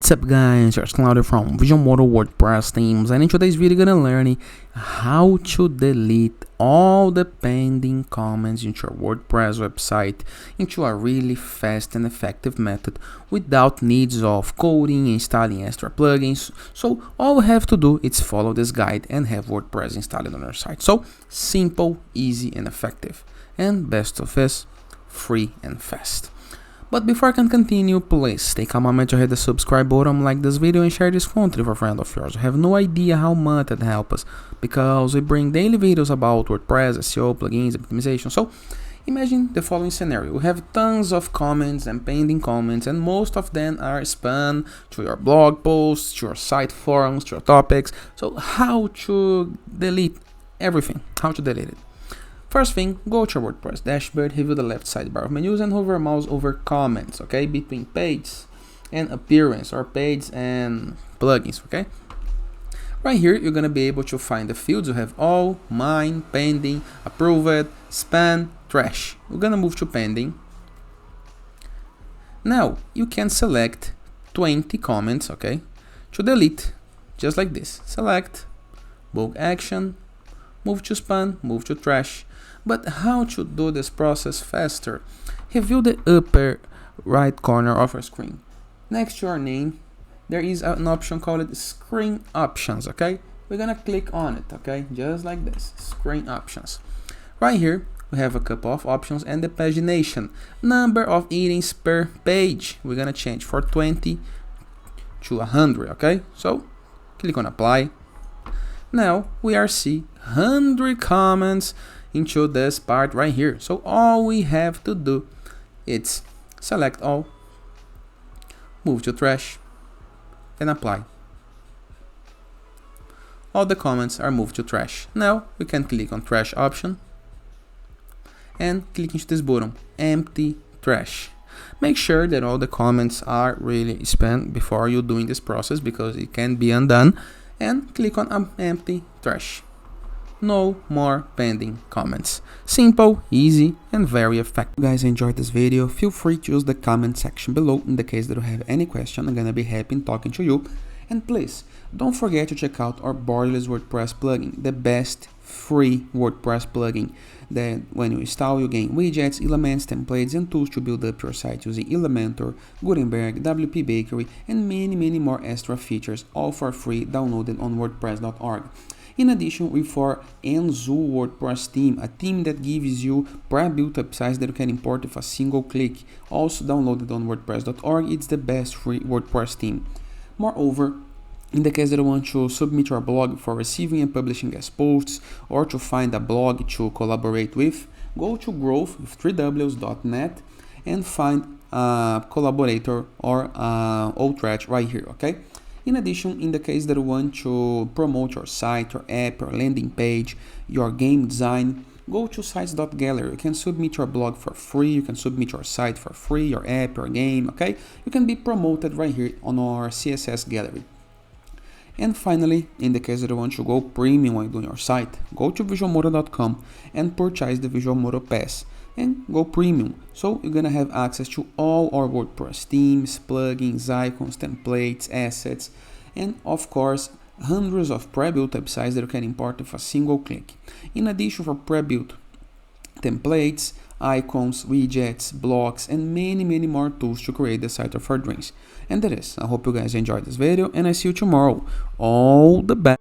What's up guys, it's Claudio from Visual Modo WordPress themes, and in today's video you're gonna learn how to delete all the pending comments into your WordPress website into a really fast and effective method without needs of coding, installing extra plugins. So all we have to do is follow this guide and have WordPress installed on our site. So simple, easy and effective, and best of this, free and fast. But before I can continue, please take a moment to hit the subscribe button, like this video and share this content with a friend of yours. I have no idea how much it helps us because we bring daily videos about WordPress, SEO, plugins, optimization. So imagine the following scenario. We have tons of comments and pending comments, and most of them are spam to your blog posts, to your site forums, to your topics. So how to delete everything? How to delete it? First thing, go to your WordPress dashboard, review the left sidebar of menus and hover mouse over comments, okay, between page and appearance or page and plugins, okay. Right here, you're gonna be able to find the fields. You have all, mine, pending, approved, spam, trash. We're gonna move to pending. Now, you can select 20 comments, okay, to delete, just like this. Select, bulk action, move to spam, move to trash. But how to do this process faster? Review the upper right corner of your screen. Next to your name, there is an option called Screen Options, okay? We're gonna click on it, okay? Just like this, Screen Options. Right here, we have a couple of options and the pagination. Number of items per page. We're gonna change for 20 to 100, okay? So, click on Apply. Now, we are seeing 100 comments into this part right here. So all we have to do is select all, move to trash and apply. All the comments are moved to trash. Now we can click on trash option and click into this button, empty trash. Make sure that all the comments are really spam before you doing this process because it can be undone, and click on empty trash. No more pending comments. Simple, easy, and very effective. If you guys enjoyed this video, feel free to use the comment section below in the case that you have any question. I'm gonna be happy in talking to you. And please, don't forget to check out our borderless WordPress plugin, the best free WordPress plugin that when you install, you gain widgets, elements, templates, and tools to build up your site using Elementor, Gutenberg, WP Bakery, and many more extra features, all for free, downloaded on WordPress.org. In addition, we for Enzo WordPress theme, a theme that gives you pre-built websites that you can import with a single click. Also downloaded on WordPress.org, it's the best free WordPress theme. Moreover, in the case that you want to submit your blog for receiving and publishing guest posts, or to find a blog to collaborate with, go to growth3ws.net and find a collaborator or Outreach right here, okay? In addition, in the case that you want to promote your site, your app, your landing page, your game design, go to sites.gallery. You can submit your blog for free, you can submit your site for free, your app, your game, okay? You can be promoted right here on our CSS gallery. And finally, in the case that you want to go premium when doing your site, go to visualmodo.com and purchase the Visual Modo Pass and go premium. So you're gonna have access to all our WordPress themes, plugins, icons, templates, assets, and of course, hundreds of pre-built websites that you can import with a single click. In addition, for pre-built templates, icons, widgets, blocks, and many more tools to create the site of our dreams. And that is, I hope you guys enjoyed this video, and I see you tomorrow. All the best.